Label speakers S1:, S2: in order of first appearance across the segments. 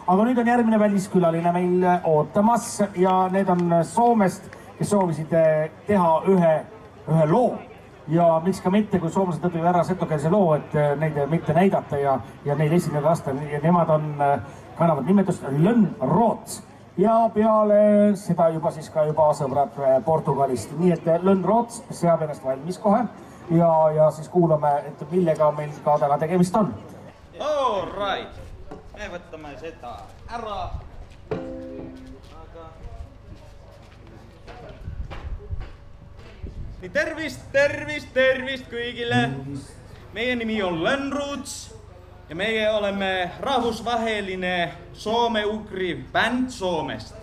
S1: Aga nüüd on järgmine väliskülaline meil ootamas ja need on Soomest, kes soovisid teha ühe loo. Ja miks ka mitte, kui soomlased õpivad ära setokeelse loo, et neid mitte näidata ja neil esineda lasta. Ja nemad kannavad nimetust Lönnrots. Ja peale seda juba siis ka sõbrad Portugalist. Nii et Lönnrots seab ennast valmis kohe ja siis kuulame, et millega meil ka täna tegemist on.
S2: All right. Me võtame seda ära. Nii tervist kõigile. Meie nimi on Lönnrots ja meie oleme rahvusvaheline soome-ugri bänd Soomest.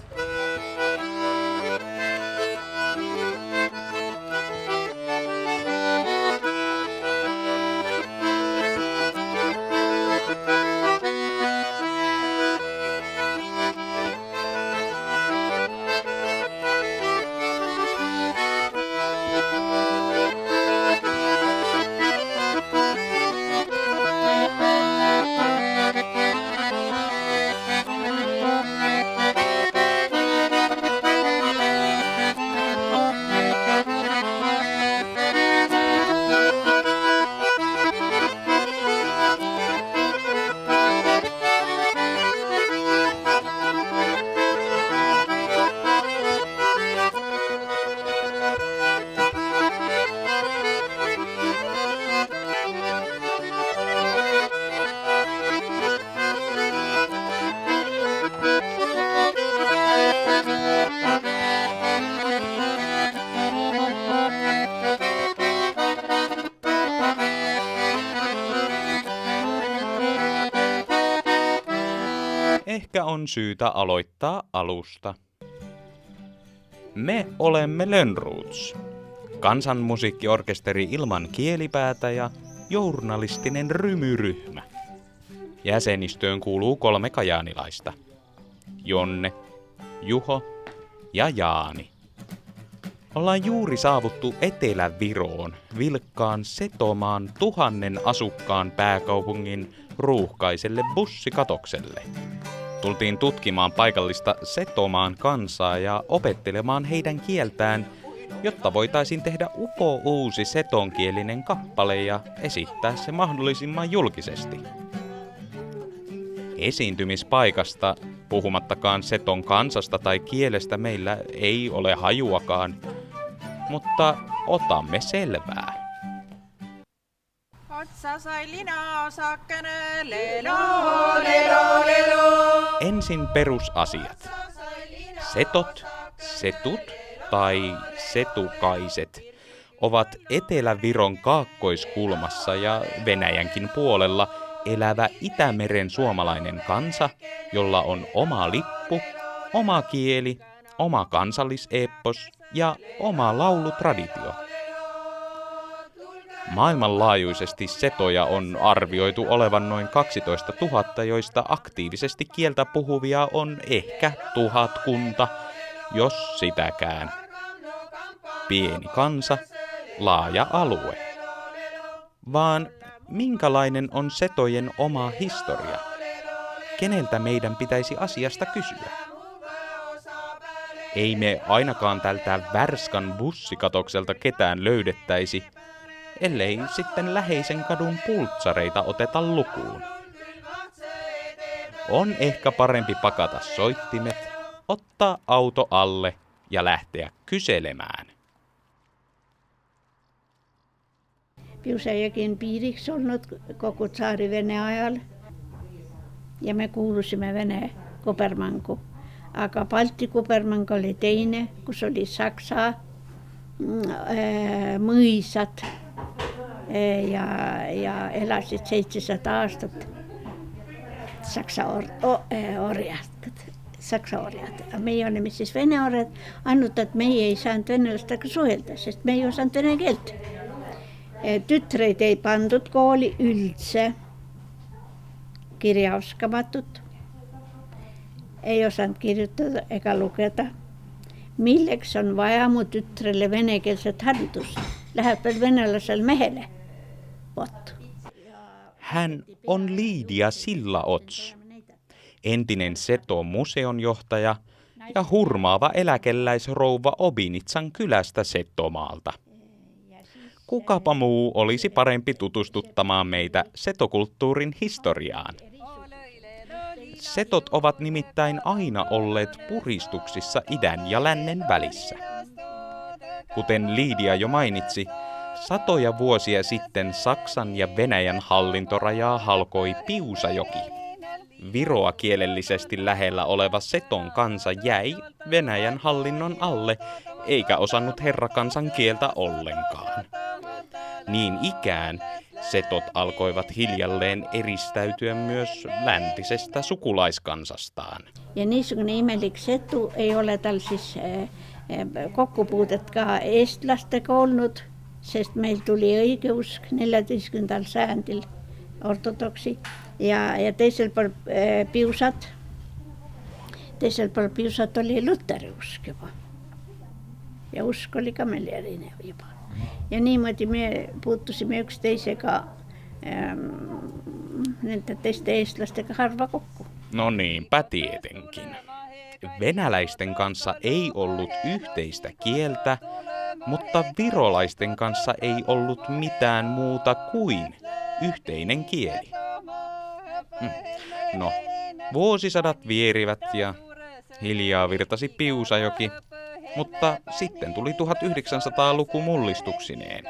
S3: Ehkä on syytä aloittaa alusta. Me olemme Lönnrots, kansanmusiikkiorkesteri ilman kielipäätä ja journalistinen rymyryhmä. Jäsenistöön kuuluu 3 kajaanilaista. Jonne, Juho ja Jaani. Ollaan juuri saavuttu Etelä-Viroon, vilkkaan Setomaan 1000 asukkaan pääkaupungin ruuhkaiselle bussikatokselle. Tultiin tutkimaan paikallista Setomaan kansaa ja opettelemaan heidän kieltään, jotta voitaisiin tehdä uusi setonkielinen kappale ja esittää se mahdollisimman julkisesti. Esiintymispaikasta, puhumattakaan seton kansasta tai kielestä, meillä ei ole hajuakaan, mutta otamme selvää. Ensin perusasiat. Setot, setut tai setukaiset ovat Etelä-Viron kaakkoiskulmassa ja Venäjänkin puolella elävä Itämeren suomalainen kansa, jolla on oma lippu, oma kieli, oma kansalliseeppos ja oma laulutraditio. Maailmanlaajuisesti setoja on arvioitu olevan noin 12 000, joista aktiivisesti kieltä puhuvia on ehkä 1000, jos sitäkään. Pieni kansa, laaja alue. Vaan minkälainen on setojen oma historia? Keneltä meidän pitäisi asiasta kysyä? Ei me ainakaan tältä Värskan bussikatokselta ketään löydettäisi, ellei sitten läheisen kadun pultsareita oteta lukuun. On ehkä parempi pakata soittimet, ottaa auto alle ja lähteä kyselemään.
S4: Piusajokin piiriksi ollut koko tsaari Vene ajal ja me kuulusimme Vene kupermanku. Aga Balti kupermank oli teine, kus oli Saksa mõisad ja elasid 700 aastat Saksa orjad. Meie olime siis vene orjad, ainult et meie ei saanud venelastega suhelda, sest me ei osanud vene keelt. Tütreid ei pandud kooli üldse, kirjaoskamatut, ei osanud kirjutada ega lugeda. Milleks on vaja mu tütrele venekeelset haridust? Läheb veel venelasel mehele. Vot.
S3: Hän on Liidia Sillaots. entinen Seto-museonjohtaja ja hurmaava eläkeläisrouva Obinitsan kylästä Setomaalta. Kukapa muu olisi parempi tutustuttamaan meitä setokulttuurin historiaan. Setot ovat nimittäin aina olleet puristuksissa idän ja lännen välissä. Kuten Liidia jo mainitsi, satoja vuosia sitten Saksan ja Venäjän hallintorajaa halkoi Piusajoki. Viroa kielellisesti lähellä oleva Seton kansa jäi Venäjän hallinnon alle, eikä osannut herrakansan kieltä ollenkaan. Niin ikään setot alkoivat hiljalleen eristäytyä myös läntisestä sukulaiskansastaan.
S4: Ja niissäkin imelik setu ei ole tällaisissa kokkupuutetkaan estlasten ollut, sest meillä tuli oikeus 14. sääntil ortodoksi ja teisellä puolella piusat oli luteriusko. Ja usko oli kamelierinen jopa. Ja niimoodi me puuttuisimme yksi teiseka teistä eestlasteka harva kokku.
S3: No niinpä tietenkin. Venäläisten kanssa ei ollut yhteistä kieltä, mutta virolaisten kanssa ei ollut mitään muuta kuin yhteinen kieli. No, vuosisadat vierivät ja hiljaa virtasi Piusajoki, mutta sitten tuli 1900-luku mullistuksineen.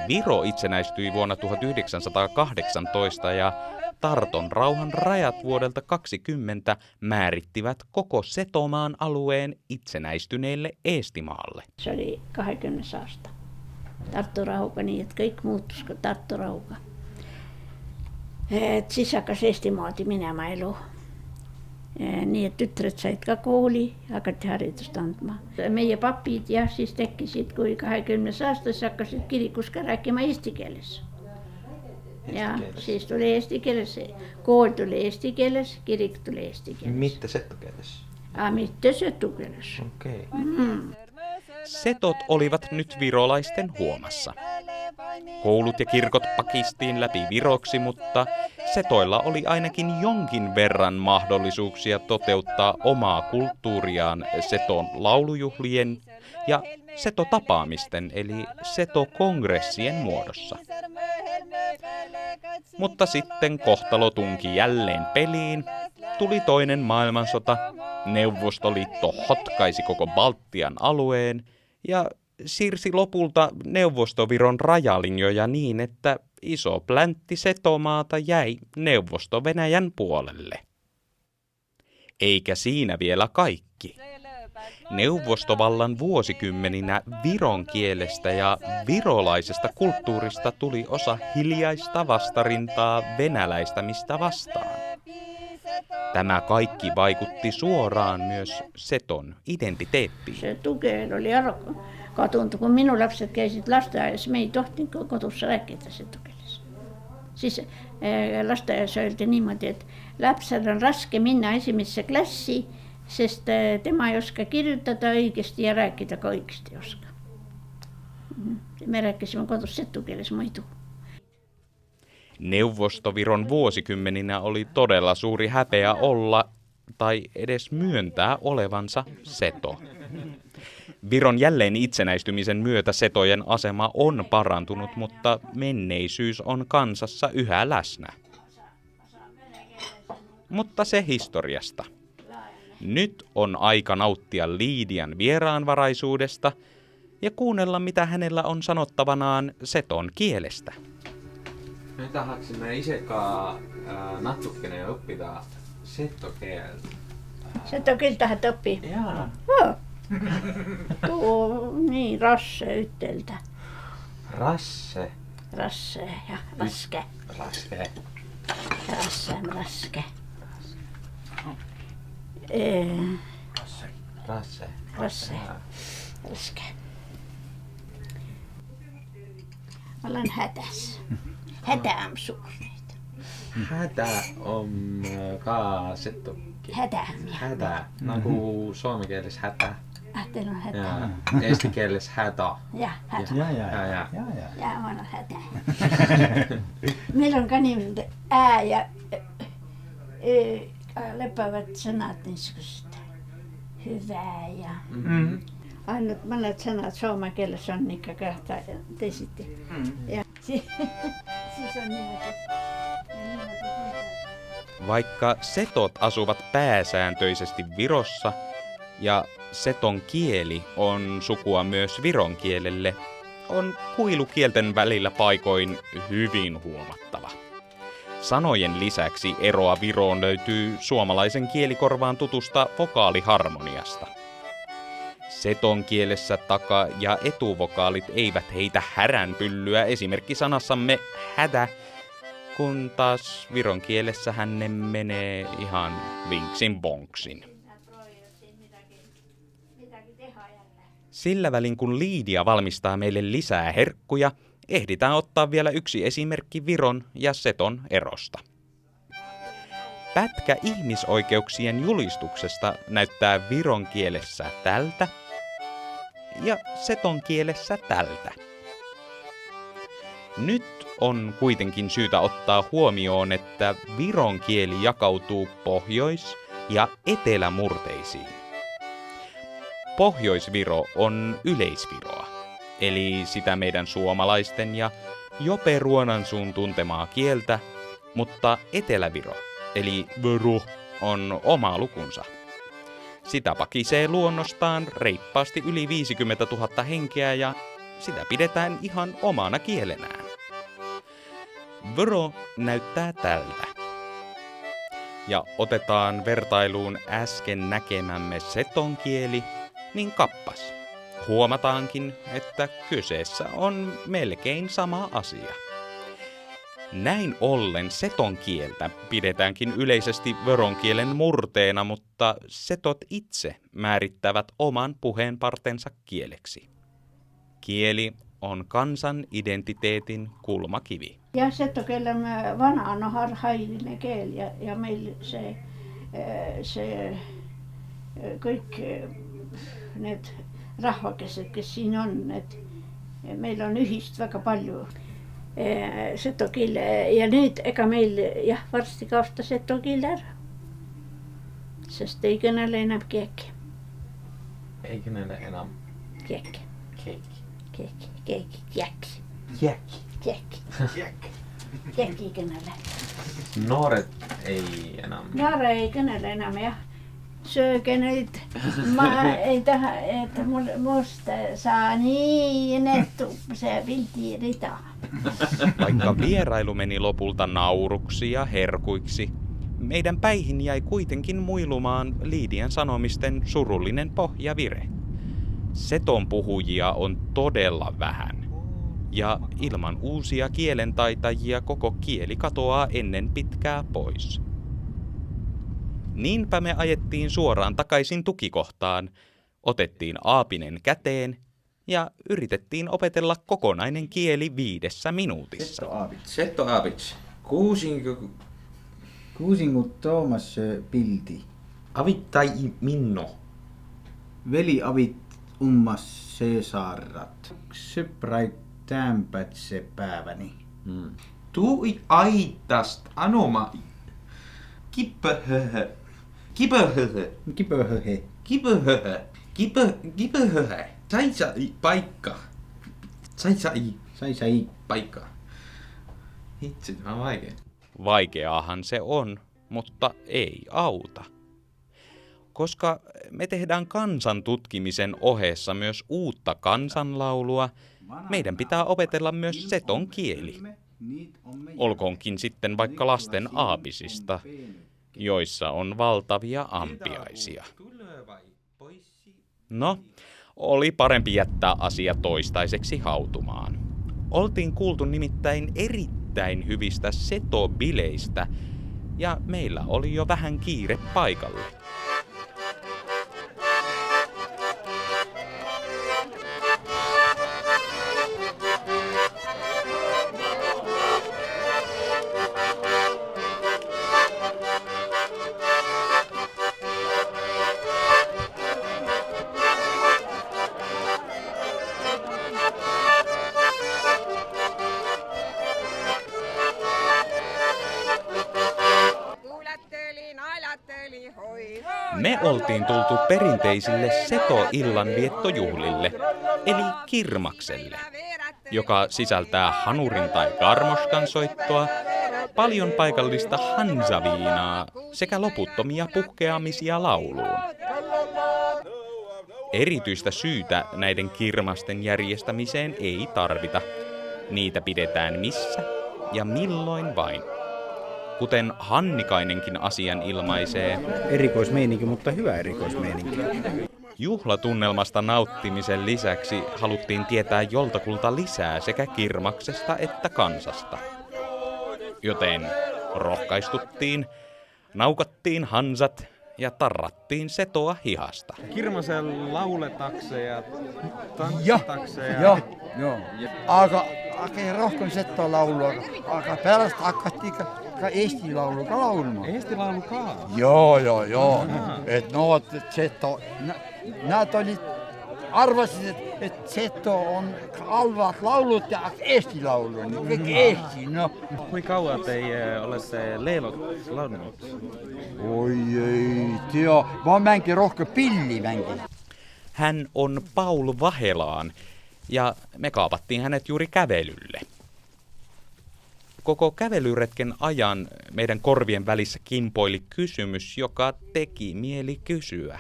S3: Viro itsenäistyi vuonna 1918 ja Tarton rauhan rajat vuodelta 20 määrittivät koko Setomaan alueen itsenäistyneelle Eestimaalle.
S4: Se oli 20 aastaa. Tarttu-rauha niin, että kõik muutus kuin Tarttu-rauha. Siis hakkas Eestimaati minema elu. Nii et tütred said ka kooli, hakati haridust andma. Meie papid jah, siis tekkisid, kui 20 aastas hakkasid kirikus ka rääkima eesti keeles. Ja siis tuli eesti keeles, kool tuli eesti keeles, kirik tuli eesti keeles.
S5: Mitte settukeeles?
S4: Mitte settukeeles.
S5: Okei.
S3: Setot olivat nyt virolaisten huomassa. Koulut ja kirkot pakistiin läpi viroksi, mutta setoilla oli ainakin jonkin verran mahdollisuuksia toteuttaa omaa kulttuuriaan seton laulujuhlien ja setotapaamisten eli setokongressien muodossa. Mutta sitten kohtalo tunki jälleen peliin, tuli toinen maailmansota, Neuvostoliitto hotkaisi koko Baltian alueen ja siirsi lopulta Neuvostoviron rajalinjoja niin, että iso pläntti Setomaata jäi Neuvosto-Venäjän puolelle. Eikä siinä vielä kaikki. Neuvostovallan vuosikymmeninä viron kielestä ja virolaisesta kulttuurista tuli osa hiljaista vastarintaa venäläistämistä vastaan. Tämä kaikki vaikutti suoraan myös Seton identiteettiin.
S4: Se tukeel oli ära kadunud, kun minu lapsed käisid lasteaias, me ei tohtinud kodus rääkida setukeeles. Siis lasteaias öeldi niimoodi, et lapsel on raske minna esimesse klassi, sest tema ei oska kirjutada õigesti ja rääkida ka õigesti ei oska. Me rääkisime kodus setukeeles muidu.
S3: Neuvostoviron vuosikymmeninä oli todella suuri häpeä olla tai edes myöntää olevansa seto. Viron jälleen itsenäistymisen myötä setojen asema on parantunut, mutta menneisyys on kansassa yhä läsnä. Mutta se historiasta. Nyt on aika nauttia Liidian vieraanvaraisuudesta ja kuunnella, mitä hänellä on sanottavanaan seton kielestä.
S5: Me tahaksime ise ka natukene õppida seto keelt.
S4: Seto keel tahad õppida?
S5: Jaa.
S4: Tuo niin rasse ütelda.
S5: Rasse.
S4: Rasse ja raske.
S5: Raske.
S4: Rasse on raske.
S5: Rasse.
S4: Rasse. Raske. Ma olen hädas. Häda on suur nüüd.
S5: Häda on ka seto.
S4: Häda.
S5: Häda. Nagu soome keeles häda.
S4: Teil on häda.
S5: Ja eesti keeles häda.
S4: Jah, häda.
S5: Ja.
S4: Ja ma olen häda. Meil on ka niimoodi ää ja lepäävät sanat niiskusta. Hyvä ja... Ainut monet sanat suomen kielessä on niinkä kahta tesitti. Ja siis on nimeltä.
S3: Vaikka setot asuvat pääsääntöisesti Virossa ja seton kieli on sukua myös viron kielelle, on kuilu kielten välillä paikoin hyvin huomattava. Sanojen lisäksi eroa Viroon löytyy suomalaisen kielikorvaan tutusta vokaaliharmoniasta. Seton kielessä taka- ja etuvokaalit eivät heitä häränpyllyä esimerkkisanassamme hätä, kun taas viron kielessähän ne menee ihan vinksin bonksin. Sillä välin kun Liidia valmistaa meille lisää herkkuja, ehditään ottaa vielä yksi esimerkki Viron ja seton erosta. Pätkä ihmisoikeuksien julistuksesta näyttää viron kielessä tältä ja seton kielessä tältä. Nyt on kuitenkin syytä ottaa huomioon, että viron kieli jakautuu pohjois- ja etelämurteisiin. Pohjoisviro on yleisviroa, eli sitä meidän suomalaisten ja Jope Ruonansuun tuntemaa kieltä, mutta eteläviro, eli viro, on oma lukunsa. Sitä pakisee luonnostaan reippaasti yli 50 000 henkeä ja sitä pidetään ihan omana kielenään. Viro näyttää tältä. Ja otetaan vertailuun äsken näkemämme seton kieli, niin kappas. Huomataankin, että kyseessä on melkein sama asia. Näin ollen seton kieltä pidetäänkin yleisesti viron kielen murteena, mutta setot itse määrittävät oman puheenpartensa kieleksi. Kieli on kansan identiteetin kulmakivi.
S4: Ja settokielellä vanha on harhaillinen kieli ja meillä se kaikki ne rahvakeset, kes siinä on, että meillä on yhdistä väga paljon setokieltä. Ja nyt ega meil jah, varsti kaosta setokiel ära, sest ei kõnele enam keegi.
S5: Ei kõnele enam
S4: Keegi. Keegi. Keegi ei kõnele.
S5: Noored ei enam.
S4: Noore ei kõnele enam jah. Sööge nüüd. Ma ei taha, et must saa nii nettu se pildirida.
S3: Vaikka vierailu meni lopulta nauruksi ja herkuiksi, meidän päihin jäi kuitenkin muilumaan Liidian sanomisten surullinen pohjavire. Seton puhujia on todella vähän. Ja ilman uusia kielentaitajia koko kieli katoaa ennen pitkää pois. Niinpä me ajettiin suoraan takaisin tukikohtaan, otettiin aapinen käteen ja yritettiin opetella kokonainen kieli 5 minuutissa.
S2: Seto Aabits.
S6: Kuusingut Toomas pildi.
S5: Avittai Minno.
S6: Veli avit ummas Seesarrat. Sõpraid tämpätse päeväni.
S2: Tui aitast anoma kipöhöhö. Kipöhöhö.
S6: Kipöhöhe.
S2: Kipöhöhö. Kipöhöhö. Sai paikka. Sai paikka. Hitsi, tämä on vaikea.
S3: Vaikeaahan se on, mutta ei auta. Koska me tehdään kansan tutkimisen ohessa myös uutta kansanlaulua, meidän pitää opetella myös seton kieli. Olkoonkin sitten vaikka lasten aapisista, joissa on valtavia ampiaisia. No, oli parempi jättää asia toistaiseksi hautumaan. Oltiin kuultu nimittäin erittäin hyvistä setobileistä ja meillä oli jo vähän kiire paikalle. Me oltiin tultu perinteisille Seto-illanviettojuhlille, eli kirmakselle, joka sisältää hanurin tai garmoskan soittoa, paljon paikallista hansaviinaa sekä loputtomia puhkeamisia lauluun. Erityistä syytä näiden kirmasten järjestämiseen ei tarvita. Niitä pidetään missä ja milloin vain. Kuten Hannikainenkin asian ilmaisee.
S6: Erikoismeininki, mutta hyvä erikoismeininki.
S3: Juhlatunnelmasta nauttimisen lisäksi haluttiin tietää joltakulta lisää sekä kirmaksesta että kansasta. Joten rohkaistuttiin, naukattiin hansat ja tarrattiin Setoa hihasta.
S5: Kirmasel lauletakse ja
S7: Jah,
S5: tanssitakse ja...
S7: joo. Aga rohkem Seto laulu, aga pärast hakati ka Eesti laulu ka laulma.
S5: Eesti laulu ka.
S7: Joo. Et no vot, et Seto, nad arvasid, et Seto on halvad laulut ja Eesti laulu, niin kõik Eesti, noh.
S5: Kui kaua teie olete leelot laulnud?
S7: Oi ei tea, ma mängin rohkem pilli mängin.
S3: Hän on Paul Vahelaan ja me kaapattiin hänet juuri kävelylle. Koko kävelyretken ajan meidän korvien välissä kimpoili kysymys, joka teki mieli kysyä.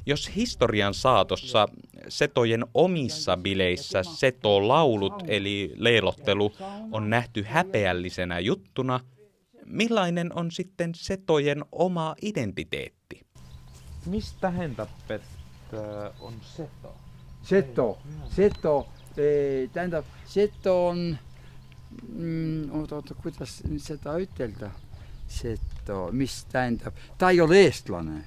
S3: Jos historian saatossa setojen omissa bileissä setolaulut eli leelottelu on nähty häpeällisenä juttuna, millainen on sitten setojen oma identiteetti?
S5: Mis tähendab, et on seto?
S7: Seto, tähendab, Seto on, oota, kuidas seda ütelda? Seto, mis tähendab, ta ei ole eestlane,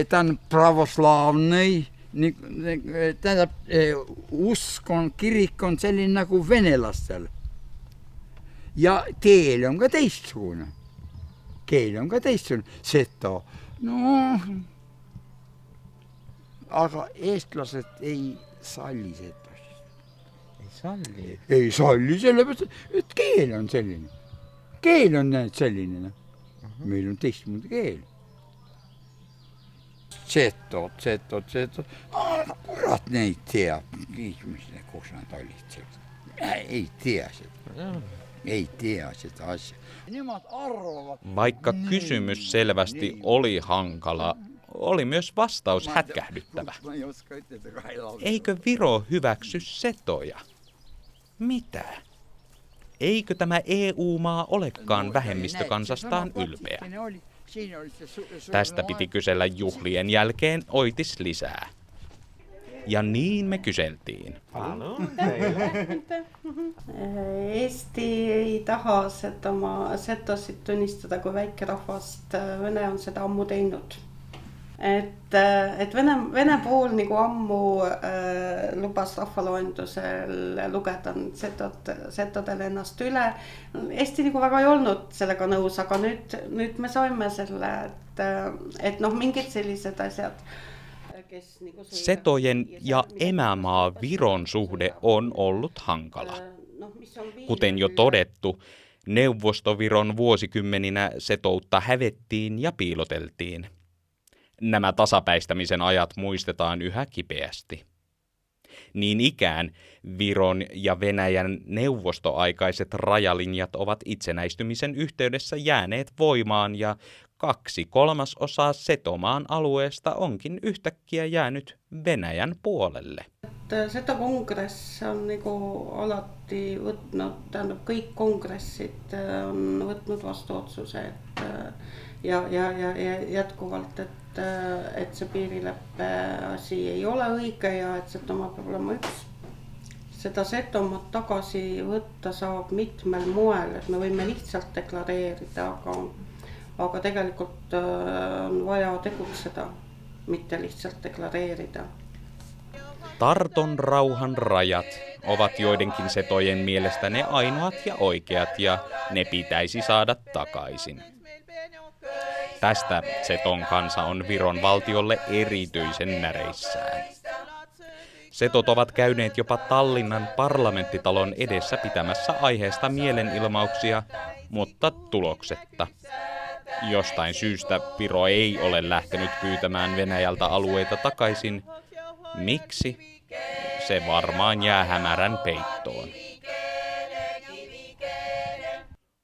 S7: ta on pravoslaavne, tähendab, usk on, kirik on selline nagu venelastel. Ja keel on ka teistsugune. Seto. No, aga eestlased ei salli setost.
S5: Ei salli?
S7: Ei salli, sellepärast, et keel on selline. Keel on selline. Meil on teistmoodi keel. Seto. Aga kurat neid teab. Kus nad olid seal. Ei tea seda. Ei tea seda asja. Nemad arvavad...
S3: Vaikka kysymys selvästi oli hankala, oli myös vastaus hätkähdyttävä. Eikö Viro hyväksy setoja? Mitä? Eikö tämä EU-maa olekaan vähemmistökansastaan ylpeä? Tästä piti kysellä juhlien jälkeen oitis lisää. Ja niin me kyseltiin.
S8: Eesti ei taha setosid tunnistada kui väikerahvast. Vene on seda ammu teinud. Et Vene pool nagu ammu lubas rahvaloendusel lugeda setodele ennast üle. Eesti nagu väga ei olnud sellega nõus, aga nüüd me saime selle, et noh, mingid sellised asjad.
S3: Setojen ja emämaa Viron suhde on ollut hankala. Kuten jo todettu, Neuvostoviron vuosikymmeninä setoutta hävettiin ja piiloteltiin. Nämä tasapäistämisen ajat muistetaan yhä kipeästi. Niin ikään Viron ja Venäjän neuvostoaikaiset rajalinjat ovat itsenäistymisen yhteydessä jääneet voimaan ja 2/3 Setomaan alueesta onkin yhtäkkiä jäänyt Venäjän puolelle.
S8: Seto kongress on nagu alati võtnud, tähendab kõik kongressid on võtnud vastu otsuse ja jätkuvalt, et see piirileppe asi ei ole õige ja et Setomaa peab olema üks. Seda Setomaad tagasi võtta saab mitmel moel, et me võime lihtsalt deklareerida, aga tegelikult on vaja tegutseda, mitte lihtsalt deklareerida.
S3: Tarton rauhan rajat ovat joidenkin setojen mielestä ne ainoat ja oikeat ja ne pitäisi saada takaisin. Tästä Seton kansa on Viron valtiolle erityisen näreissään. Setot ovat käyneet jopa Tallinnan parlamenttitalon edessä pitämässä aiheesta mielenilmauksia, mutta tuloksetta. Jostain syystä Viro ei ole lähtenyt pyytämään Venäjältä alueita takaisin. Miksi? Se varmaan jää hämärän peittoon.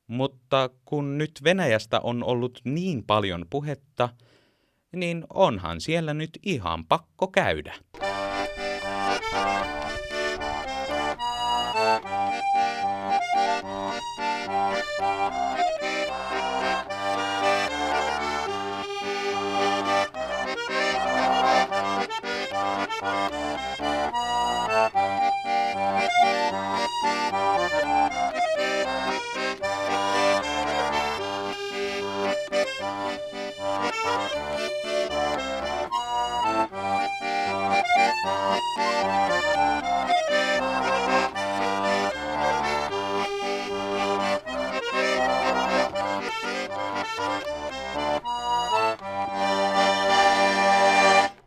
S3: Mutta kun nyt Venäjästä on ollut niin paljon puhetta, niin onhan siellä nyt ihan pakko käydä.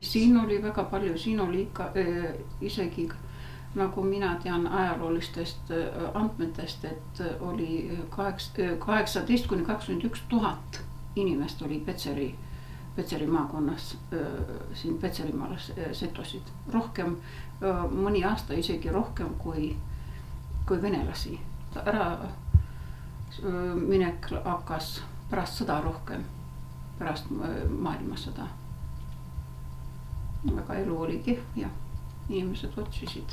S9: Siinä oli väga palju, siinä oli isegi nagu mina tean ajaloolistest andmetest, et oli 18 kuni 21 000 inimest oli Petseri maakonnas, siin Petserimaal setosid. Rohkem, mõni aasta isegi rohkem kui venelasi. Ära minek hakkas pärast sõda rohkem, pärast maailmasõda. Aga elu oli kehv ja inimesed otsisid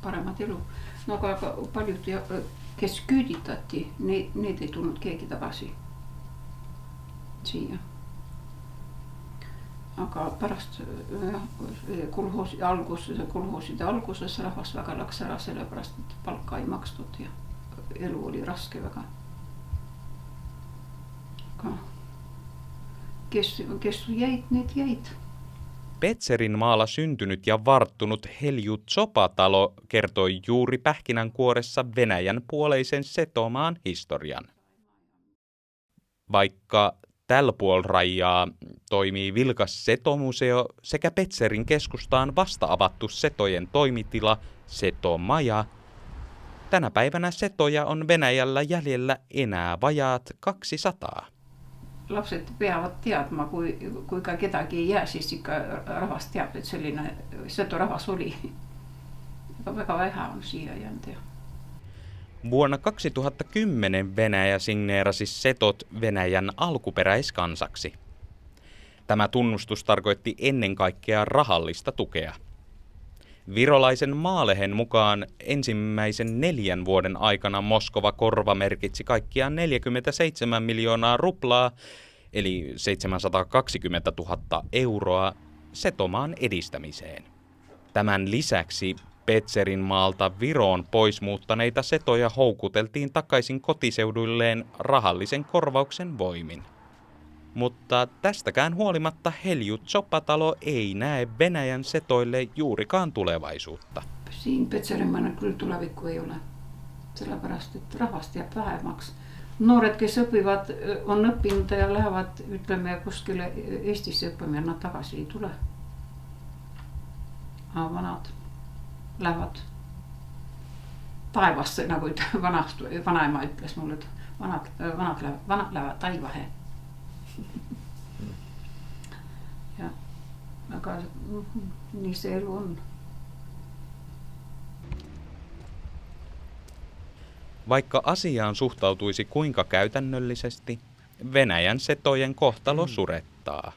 S9: paremat elu. No aga paljud, kes küüditati, need ei tulnud keegi tagasi siia. Aga pärast kolhooside alguses rahvas väga läks ära sellepärast, et palka ei makstud ja elu oli raske väga. Aga kes jäid, need jäid.
S3: Petserin maalla syntynyt ja varttunut Helju Tsopatalo kertoi juuri pähkinänkuoressa Venäjän puoleisen Setomaan historian. Vaikka tällä puolrajaa toimii vilkas Setomuseo sekä Petserin keskustaan vasta avattu setojen toimitila Setomaja, tänä päivänä setoja on Venäjällä jäljellä enää vajaat 200.
S9: Lapset peavad teadma, kui ka kedagi ei jää, siis ikka rahvas teab, et selline setorahvas oli. Väga vähe on siia jäänyt.
S3: Vuonna 2010 Venäjä signeerasi setot Venäjän alkuperäiskansaksi. Tämä tunnustus tarkoitti ennen kaikkea rahallista tukea. Virolaisen Maalehen mukaan ensimmäisen 4 vuoden aikana Moskova korvamerkitsi kaikkiaan 47 miljoonaa ruplaa, eli 720 000 euroa, Setomaan edistämiseen. Tämän lisäksi Petserin maalta Viroon pois muuttaneita setoja houkuteltiin takaisin kotiseuduilleen rahallisen korvauksen voimin. Mutta tästäkään huolimatta Helju Tsopatalo ei näe Venäjän setoille juurikaan tulevaisuutta.
S9: Siin Petserimaal küll tulevikku ei ole, sellepärast et rahvast jääb vähemaks. Noored, kes õpivad, on õppinud ja lähevad, ütleme, kuskile Eestisse õppima ja nad tagasi ei tule. Aga vanad lähevad taevasse, nagu vanaema ütles mulle, et vanad lähevad taivahe. Ja, aga nii see elu on.
S3: Vaikka asiaan suhtautuisi kuinka käytännöllisesti, Venäjän setojen kohtalo surettaa.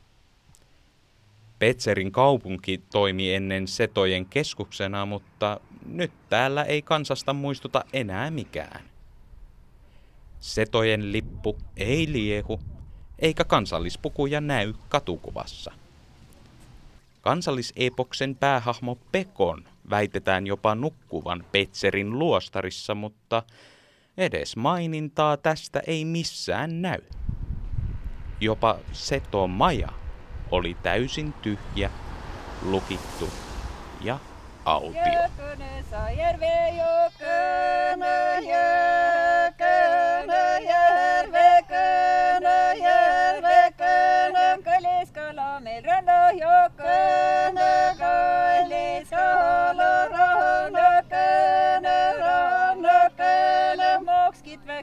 S3: Petserin kaupunki toimi ennen setojen keskuksena, mutta nyt täällä ei kansasta muistuta enää mikään. Setojen lippu ei liehu, eikä kansallispukuja näy katukuvassa. Kansallisepoksen päähahmo Pekon väitetään jopa nukkuvan Petserin luostarissa, mutta edes mainintaa tästä ei missään näy. Jopa Setomaja oli täysin tyhjä, lukittu ja autio.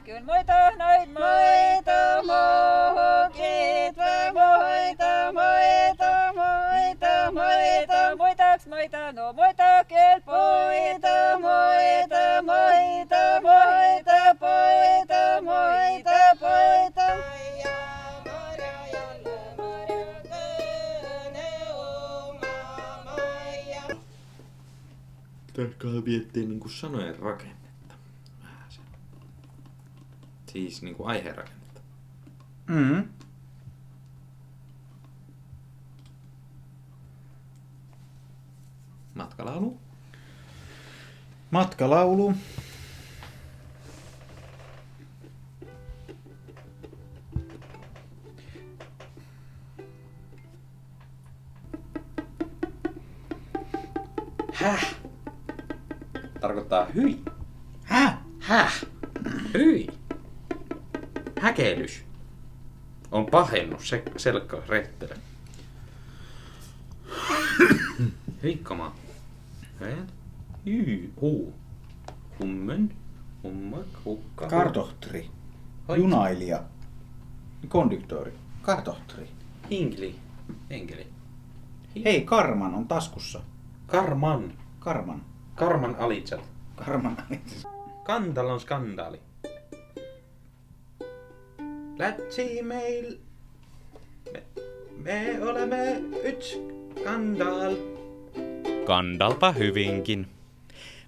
S10: Kyllä muita näin maita moita, moita, moita, moita, poita, moita, poita.
S3: Tarkkaan miettiä niinku sanojen rakennetta. Vähän se. Siis niinku aiherakennetta.
S6: Mm.
S3: Matkalaulu.
S6: Matkalaulu.
S3: Häh? Tarkoittaa hyi.
S6: Häh?
S3: Häh? Hyi. Häkelys. On pahennut selkkä rettelö. Heikkama. Häät. Hummen. Hummak. Hukka.
S6: Kartohtri. Junailija. Konduktööri. Kartohtri.
S3: Hinkli. Enkeli.
S6: Hei, Karman on taskussa.
S3: Karman.
S6: Karman.
S3: Karman alitsat.
S6: Karman alitsat.
S3: Kantalon skandaali. Lätsi meil. Me olemme yksi skandal. Skandalpa hyvinkin.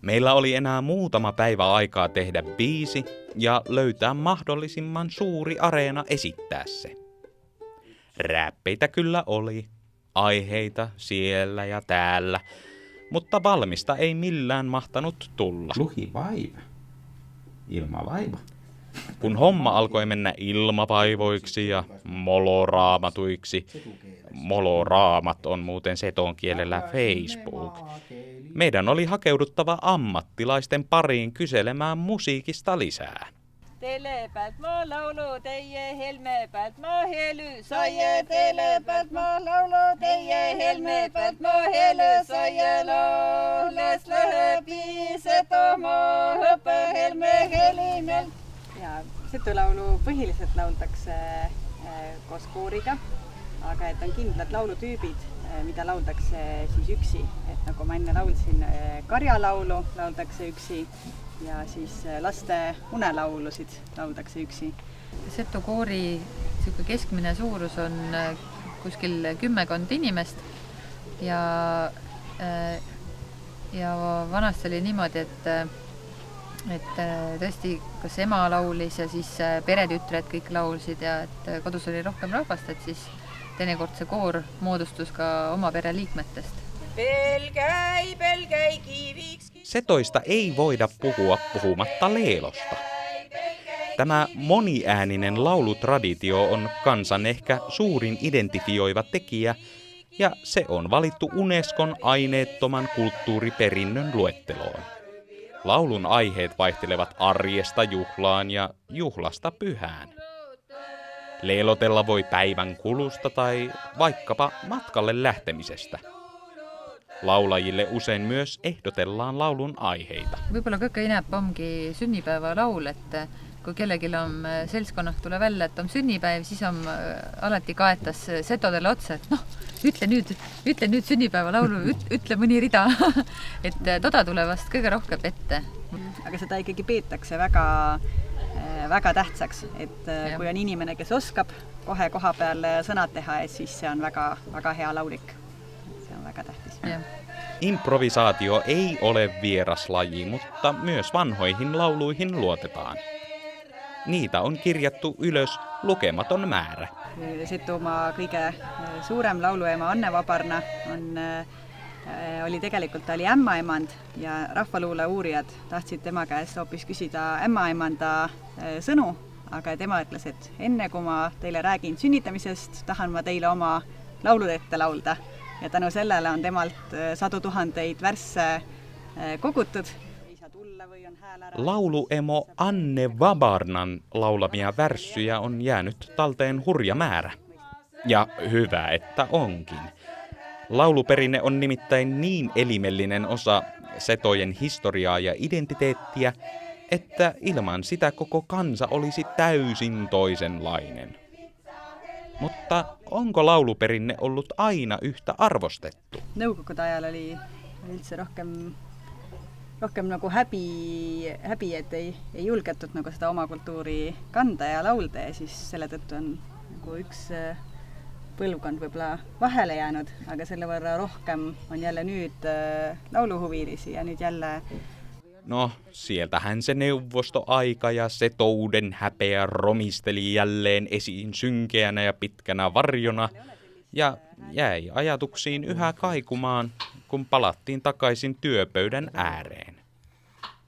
S3: Meillä oli enää muutama päivä aikaa tehdä biisi ja löytää mahdollisimman suuri areena esittää se. Räppeitä kyllä oli, aiheita siellä ja täällä, mutta valmista ei millään mahtanut tulla.
S5: Luhivaiva. Ilmavaiva.
S3: Kun homma alkoi mennä ilmavaivoiksi ja moloraamatuiksi, moloraamat on muuten seton kielellä Facebook, meidän oli hakeuduttava ammattilaisten pariin kyselemään musiikista lisää.
S10: Telepäät maa laulu, teie helmepäät maa hely, saie telepäät maa laulu, teie helmepäät maa hely, saie laules läbi setomaa hõpe helme helimel.
S11: Ja setulaulu põhiliselt lauldakse koos kooriga, aga et on kindlad laulutüübid, mida lauldakse siis üksi. Et nagu ma enne laulsin, karjalaulu lauldakse üksi ja siis laste unelaulusid lauldakse üksi.
S12: Setu koori keskmine suurus on kuskil 10 inimest ja vanasti oli niimoodi, et tõesti, kas ema laulis ja siis peretütred kõik laulsid ja et kodus oli rohkem rahvast, et siis teinekord see koor moodustus ka oma pereliikmetest.
S3: Setoista ei voida puhua puhumatta leelosta. Tämä moniääninen laulutraditio on kansan ehkä suurin identifioiva tekijä, ja se on valittu Unescon aineettoman kulttuuriperinnön luetteloon. Laulun aiheet vaihtelevat arjesta juhlaan ja juhlasta pyhään. Leelotella voi päivän kulusta tai vaikkapa matkalle lähtemisestä. Laulajille usein myös ehdotellaan laulun aiheita.
S12: Võib-olla kõige ineb ongi sünnipäevalaul, et kui kellelgi on seltskonnast tule välja, et on sünnipäev, siis on alati kaetas setodele otsa, et noh, ütle nüüd sünnipäevalaulu, ütle mõni rida. Et toda tule vast kõige rohkem ette.
S11: Aga seda ikkagi peetakse väga tähtsaks, et kui on inimene, kes oskab kohe koha peal sõnad teha, et siis see on väga hea laulik. Se on väga tähtis.
S3: Improvisaatio ei ole vieras laji, mutta myös vanhoihin lauluihin luotetaan. Niitä on kirjattu ylös lukematon määrä.
S11: Setumaa kõige suurem lauluema Anne Vabarna ta oli ämmaemand ja rahvaluule uurijad tahtsid tema käest hoopis küsida ämmaemanda sõnu, aga tema ütles, et enne kui ma teile räägin sünnitamisest, tahan ma teile oma laulud ette laulda. Ja tänu sellele on temalt 100 000 värsse kogutud.
S3: Lauluemo Anne Vabarnan laulamia värssyjä on jäänyt talteen hurja määrä. Ja hyvä, että onkin. Lauluperinne on nimittäin niin elimellinen osa setojen historiaa ja identiteettiä, että ilman sitä koko kansa olisi täysin toisenlainen. Mutta onko lauluperinne ollut aina yhtä arvostettu?
S11: Nõukogude ajal oli üldse rohkem nagu häbi, et ei julgetud nagu seda oma kultuuri kanda ja laulda ja siis selle tõttu on nagu üks põlvkond võib-olla vahele jäänud, aga selle võrra rohkem on jälle nüüd lauluhuvilisi ja nüüd jälle...
S3: No, sieltähän se neuvostoaika ja setouden häpeä romisteli jälleen esiin synkeänä ja pitkänä varjona ja jäi ajatuksiin yhä kaikumaan, kun palattiin takaisin työpöydän ääreen.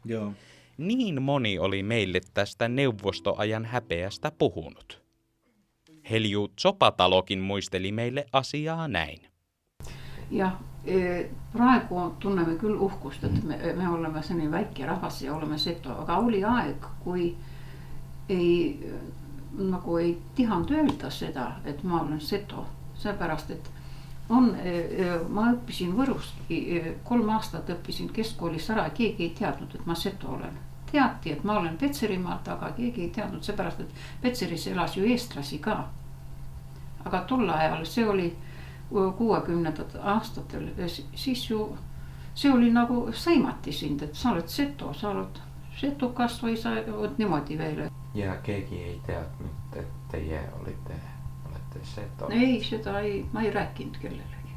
S6: Joo.
S3: Niin moni oli meille tästä neuvostoajan häpeästä puhunut. Helju Tsopatalokin muisteli meille asiaa näin.
S9: Ja praegu tunneme küll uhkust, että me olemme selline väike rahvas ja olemme seto, aga oli aeg, kui ei tihanud öelda seda, et ma olen seto. Seepärast, et ma õppisin Võruski, 3 aastat õppisin keskkoolis ära ja keegi ei teadnud, et ma seto olen. Teati, et ma olen Petserimaalt, aga keegi ei teadnud, seepärast, et Petseris elas ju eestlasi ka. Aga tolla ajal see oli 60. aastatel, siis ju see oli nagu sõimati sind, et sa oled seto, sa oled setukas või sa oled niimoodi veel.
S5: Ja keegi ei teadnud, et teie olete seto?
S9: Ei, seda ma ei rääkinud kellelegi.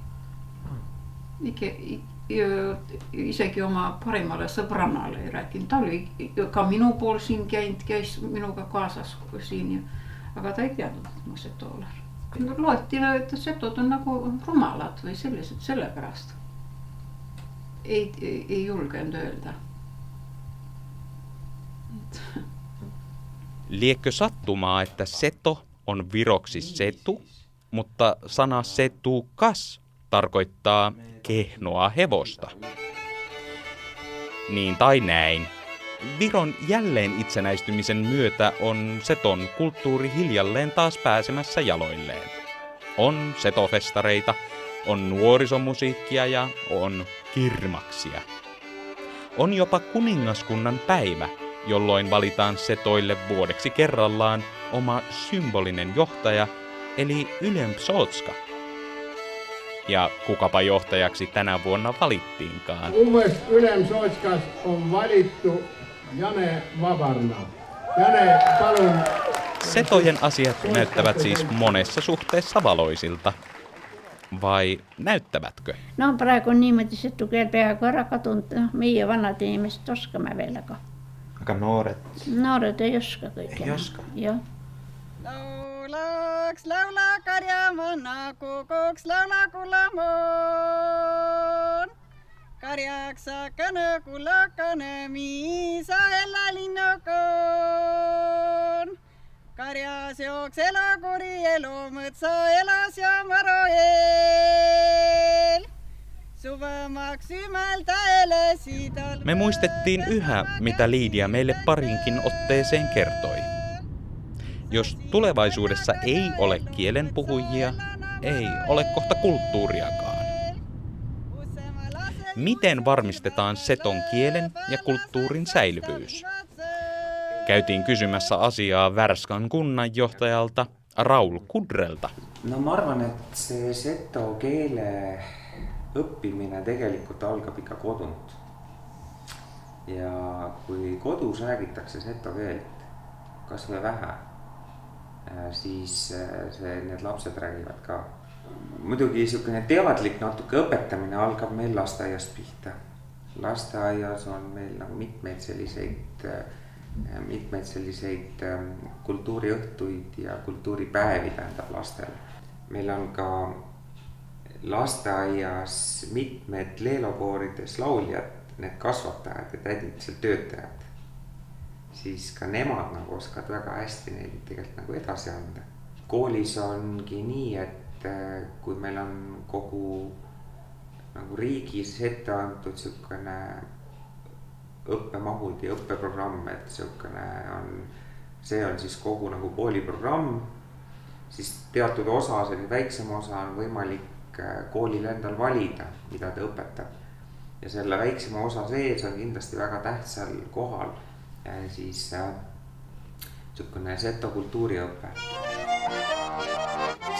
S9: Isegi oma parimale sõbrannale ei rääkinud. Ta oli ka minu pool siin käis minuga kaasas siin, aga ta ei teadnud, et ma seto olen. Loeti, et setod on nagu rumalad või sellised sellepärast. Ei julgenud öelda.
S3: Liekö sattumaa, että seto on viroksi setu, mutta sana setukas tarkoittaa kehnoa hevosta? Niin tai näin. Viron jälleen itsenäistymisen myötä on seton kulttuuri hiljalleen taas pääsemässä jaloilleen. On setofestareita, on nuorisomusiikkia ja on kirmaksia. On jopa kuningaskunnan päivä, jolloin valitaan setoille vuodeksi kerrallaan oma symbolinen johtaja, eli Ylempsootska. Ja kukapa johtajaksi tänä vuonna valittiinkaan.
S13: Uudes Ylempsootskas on valittu Jane Vabarna. Jane, palun.
S3: Setojen asiat näyttävät siis monessa suhteessa valoisilta. Vai näyttävätkö?
S4: No praegu on niimoodi setu keel peaaegu ära kadunud. Meie vanad inimesed oskame veel, aga...
S5: Aga noored?
S4: Noored ei oska kõike.
S5: Ei oska?
S4: Jah.
S10: Laulaks laula karjamanna, kukuks laula kullamoon. Karjaksa kõne kullakane, miisa ella linnokoon. Karjas jooks elakuri elu, mõtsa elas ja maro eel. Suvemaks ymeltä elesi talve.
S3: Me muistettiin yhä, mitä Liidia meille parinkin otteeseen kertoi. Jos tulevaisuudessa ei ole kielenpuhujia, ei ole kohta kulttuuriakaan. Miten varmistetaan seton kielen ja kulttuurin säilyvyys? Käytiin kysymässä asiaa Värskan kunnanjohtajalta Raul Kudrelta.
S14: No ma arvan, et see seto keele õppimine tegelikult algab ikka kodunt. Ja kui kodus räägitakse seto keelt, kas või vähe, siis need lapsed räägivad ka. Muidugi niisugune teadlik natuke õpetamine algab meil lasteaiast pihta. Lasteaias on meil nagu mitmeid selliseid kultuuriõhtuid ja kultuuripäevi tähendab lastele. Meil on ka lasteaias mitmed leelokoorides lauljad, need kasvatajad ja tädid, töötajad. Siis ka nemad nagu oskavad väga hästi neid tegelikult nagu edasi anda. Koolis ongi nii, et kui meil on kogu nagu riigis ette antud siukene õppemahud ja õppeprogramm, et see on siis kogu nagu kooliprogramm, siis teatud osa, selline väiksem osa on võimalik koolil endal valida, mida ta õpetab. Ja selle väiksema osa sees on kindlasti väga tähtsal kohal siis siukene seto kulttuuriõppe.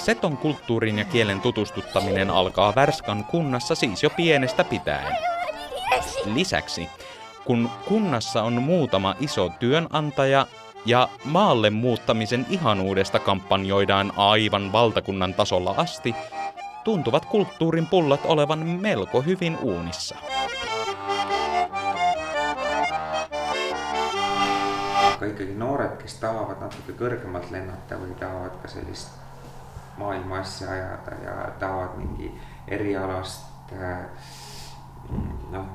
S3: Seton kulttuurin ja kielen tutustuttaminen alkaa Värskan kunnassa siis jo pienestä pitäen. Lisäksi Kun kunnassa on muutama iso työnantaja ja maalle muuttamisen ihanuudesta kampanjoidaan aivan valtakunnan tasolla asti, tuntuvat kulttuurin pullat olevan melko hyvin uunissa.
S14: Aga ikkagi noored, kes tahavad natuke kõrgemalt lennata või tahavad ka sellist maailma asja ajada ja tahavad mingi erialast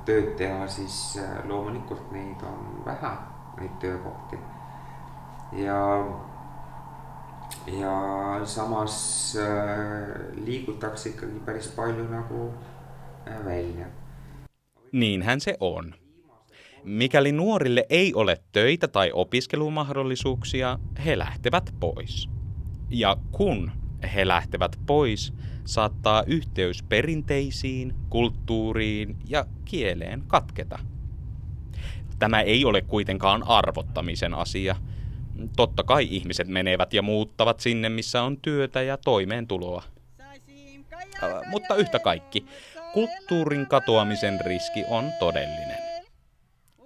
S14: tööd teha, siis loomulikult neid on vähe, neid töökohti. Ja samas liigutakse ikkagi päris palju nagu välja.
S3: Niinhän se on. Mikäli nuorille ei ole töitä tai opiskelumahdollisuuksia, he lähtevät pois. Ja kun he lähtevät pois, saattaa yhteys perinteisiin, kulttuuriin ja kieleen katketa. Tämä ei ole kuitenkaan arvottamisen asia. Totta kai ihmiset menevät ja muuttavat sinne, missä on työtä ja toimeentuloa. Mutta yhtä kaikki, kulttuurin katoamisen riski on todellinen.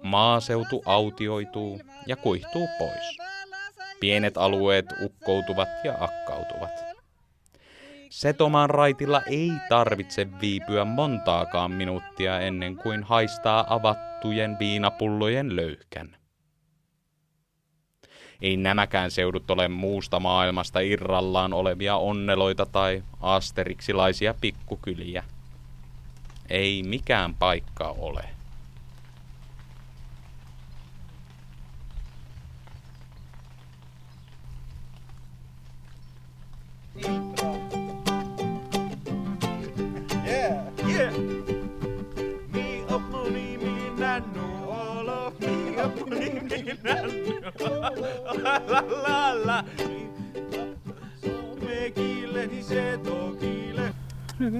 S3: Maaseutu autioituu ja kuihtuu pois. Pienet alueet ukkoutuvat ja akkautuvat. Setomaan raitilla ei tarvitse viipyä montaakaan minuuttia ennen kuin haistaa avattujen viinapullojen löyhkän. Ei nämäkään seudut ole muusta maailmasta irrallaan olevia onneloita tai asteriksilaisia pikkukyliä. Ei mikään paikka ole.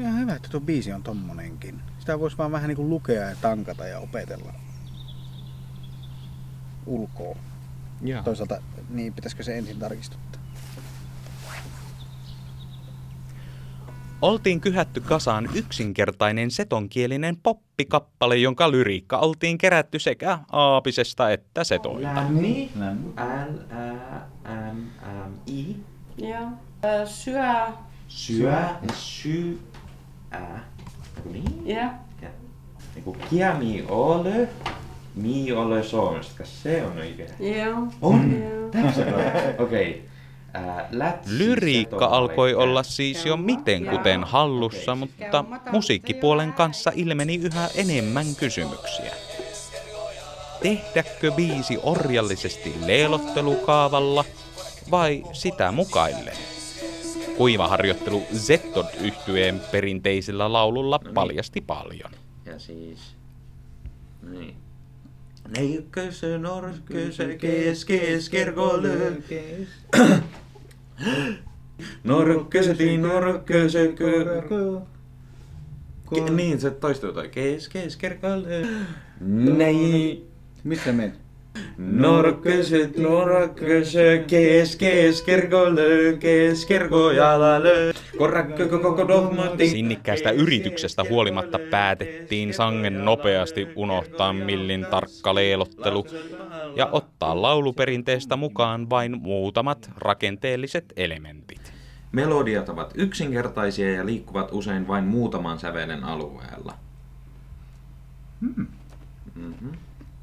S6: Ihan hyvä, että tuo biisi on tommonenkin. Sitä voisi vaan vähän niinku lukea ja tankata ja opetella ulkoa. Ja. Toisaalta niin pitäisikö se ensin tarkistuttaa?
S3: Oltiin kyhätty kasaan yksinkertainen setonkielinen poppikappale, jonka lyriikka oltiin kerätty sekä aapisesta että setoilta.
S5: Lämmi, L-M-I.
S8: Joo. Syö.
S5: Syö, syö, niin?
S8: Joo.
S5: Niinku kiami ole, mi ole suomesta, se on oikein.
S8: Joo.
S5: On? Okei.
S3: Lyriikka alkoi olla siis jo miten kuten hallussa, mutta musiikkipuolen kanssa ilmeni yhä enemmän kysymyksiä. Tehdäkö biisi orjallisesti leelottelukaavalla vai sitä mukaillen? Kuivaharjoittelu Zettod-yhtyeen perinteisellä laululla paljasti paljon.
S5: Ja siis... Niin. Neikköse, norkköse, kes, kergole. Norkköse, norkköse, niin se toistuu toi. Kes, kergole. Nei.
S6: Missä meni?
S5: Norkköse, kes, kergo, jalalle.
S3: Sinnikkäästä yrityksestä huolimatta päätettiin sangen nopeasti unohtaa millin tarkka leelottelu ja ottaa lauluperinteestä mukaan vain muutamat rakenteelliset elementit.
S5: Melodiat ovat yksinkertaisia ja liikkuvat usein vain muutaman sävelen alueella.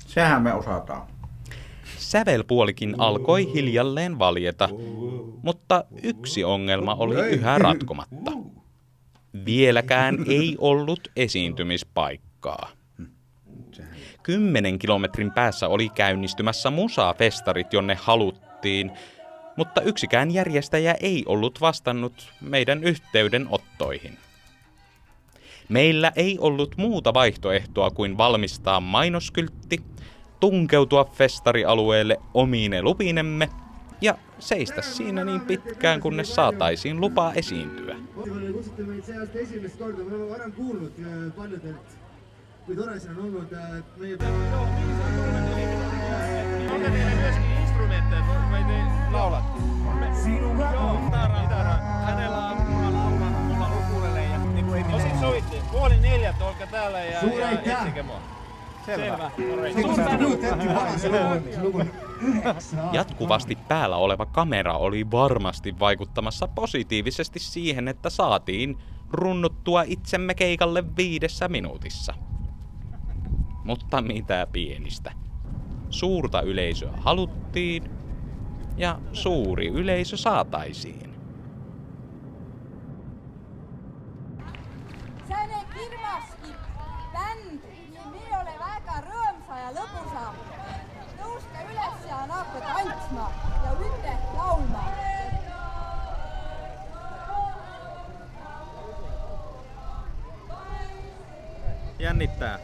S6: Sehän me osataan.
S3: Sävelpuolikin alkoi hiljalleen valjeta, mutta yksi ongelma oli yhä ratkomatta. Vieläkään ei ollut esiintymispaikkaa. 10 kilometrin päässä oli käynnistymässä musafestarit, jonne haluttiin, mutta yksikään järjestäjä ei ollut vastannut meidän yhteydenottoihin. Meillä ei ollut muuta vaihtoehtoa kuin valmistaa mainoskyltti, tunkeutua festarialueelle omine lupinemme ja seistä siinä niin pitkään, kunnes saataisiin lupaa esiintyä.
S2: Osin sovittiin. 3:30 olkaa täällä ja etsikö mua.
S15: Selvä.
S3: Jatkuvasti päällä oleva kamera oli varmasti vaikuttamassa positiivisesti siihen, että saatiin runnuttua itsemme keikalle 5 minuutissa. Mutta mitä pienistä. Suurta yleisöä haluttiin ja suuri yleisö saataisiin.
S16: Säinen kirmaski bänd, niin me ole väga rõõmsa ja lõbusa. Tõuske üles ja hakka tantsma ja ütle laulma.
S15: Jännittää.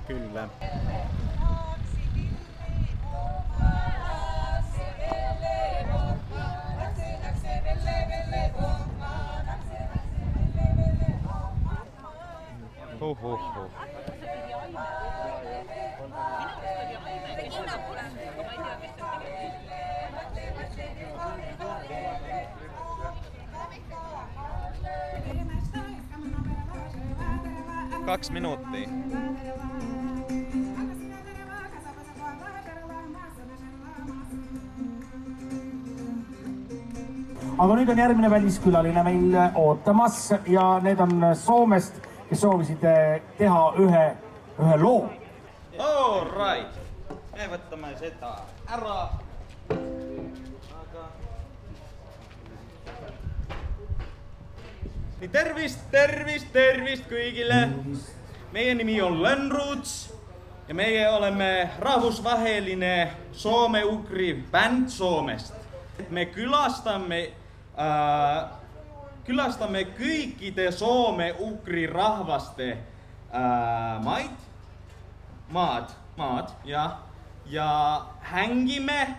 S15: Kyllä. Huhhuh. Kaksi minuuttia.
S1: Aga nüüd on järgmine väliskülaline meil ootamas ja need on Soomest, kes soovisid teha ühe loo.
S2: All right. Me võtame seda ära. Nii tervist kõigile. Meie nimi on Lönnroots ja meie oleme rahvusvaheline soome-ugri bänd Soomest. Me külastamme kõikide soome-ugri rahvaste maad ja hängime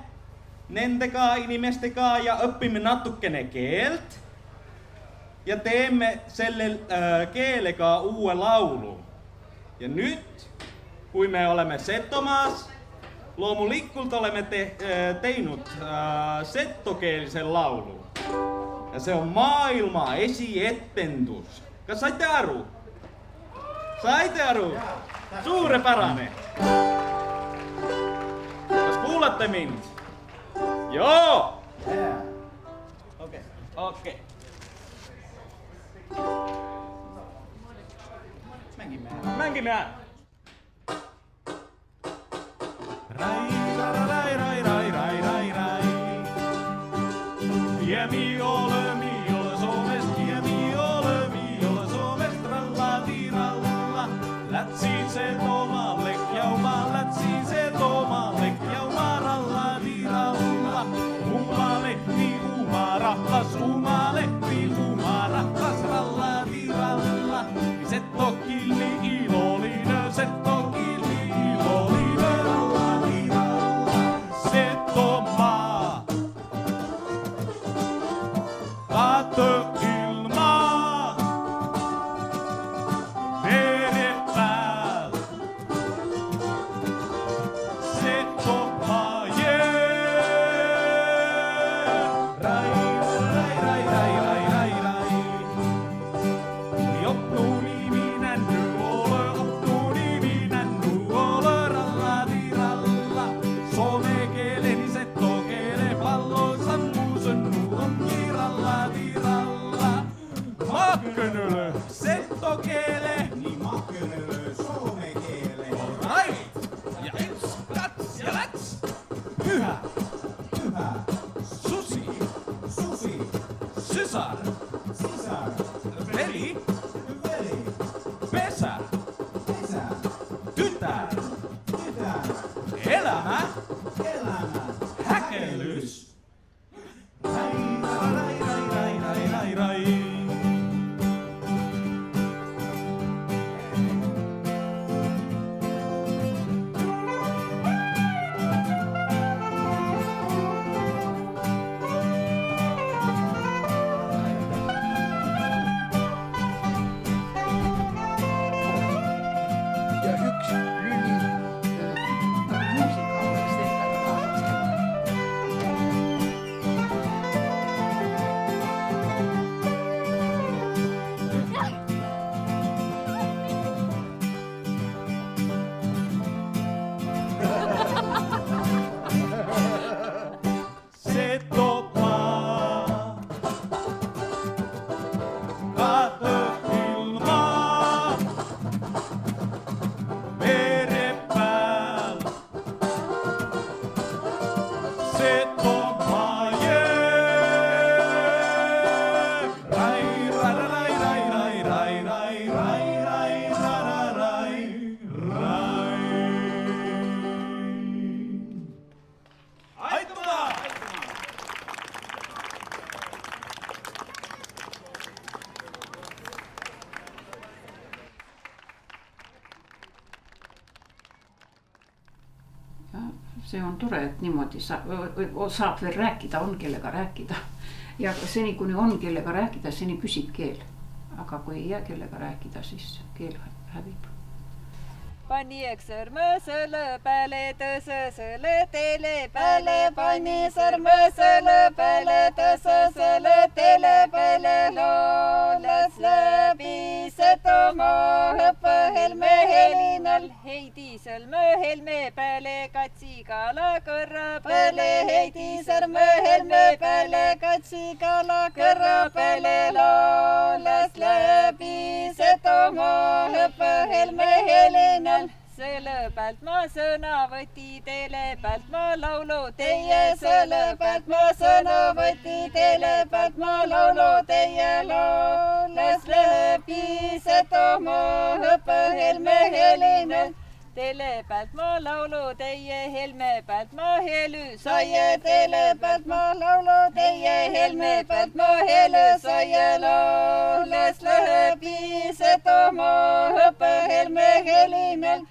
S2: nendega inimestega ja õpime natukene keelt ja teemme selle keelega uue laulu. Ja nyt, kui me oleme Setomaas, loomulikult olemme teinud settokeelisen laulu. Ja se on maailma esietendus. Kas saitte aru? Saitte aru? Suurepärane. Kas kuulatte mind? Joo! Okei. Mängimme. Ja mi ole Suomest, ja mi ole Suomest, ralla. Lätsiin se tomalle kjauma, ralla. Umalehti, umarahtas, ralla. Settokilli iloinen, ralla. Settomaa. Kato ilmaa, vere pääl. Settomaa, rai. Opnu niminen nu ole, ralla. Suomekeeleni settokeele, pallon sammuusen nu on ralla. Makkönölö, settokeele, niin makkönölö, suomekeele. All right, ja yks, kats ja läts. Pyhä, susi, sysar, veli, pesä, tytär, elämä, häkellys. Rai.
S17: Setomaa. Kato ilmaa mere pääl. Setomaa jääb. Rai, rai, rai, rai, rai, rai, rai, rai, rai, rai, rai, rai. Aituma!
S9: See on tore, et niimoodi saab veel rääkida, on kellega rääkida. Ja seni, kuni on kellega rääkida, seni püsib keel. Aga kui ei jää kellega rääkida, siis keel hävib.
S10: Pani eks sõrme sõle peale, tõse sõle teele peale, pani sõrme sõle peale, tõse sõle teele peale, looles läbi Setomaa õppe helme helinal, heidi sõlme helme peale, katsi kala kõrra peale, heidi sõrme helme peale, katsi kala kõrra peale, looles läbi Setomaa õppe helme helinal. Selle pealt ma sõna võti, teile pealt ma laulu teie, selle pealt ma sõna võti, teile pealt ma laulu teie, looles läbi Setomaa õppe helme helinal. Teile pealt ma laulu teie, helme pealt ma helu saie, teile pealt ma laulu teie, helme pealt ma helu saie, looles läbi Setomaa õppe helme helinal.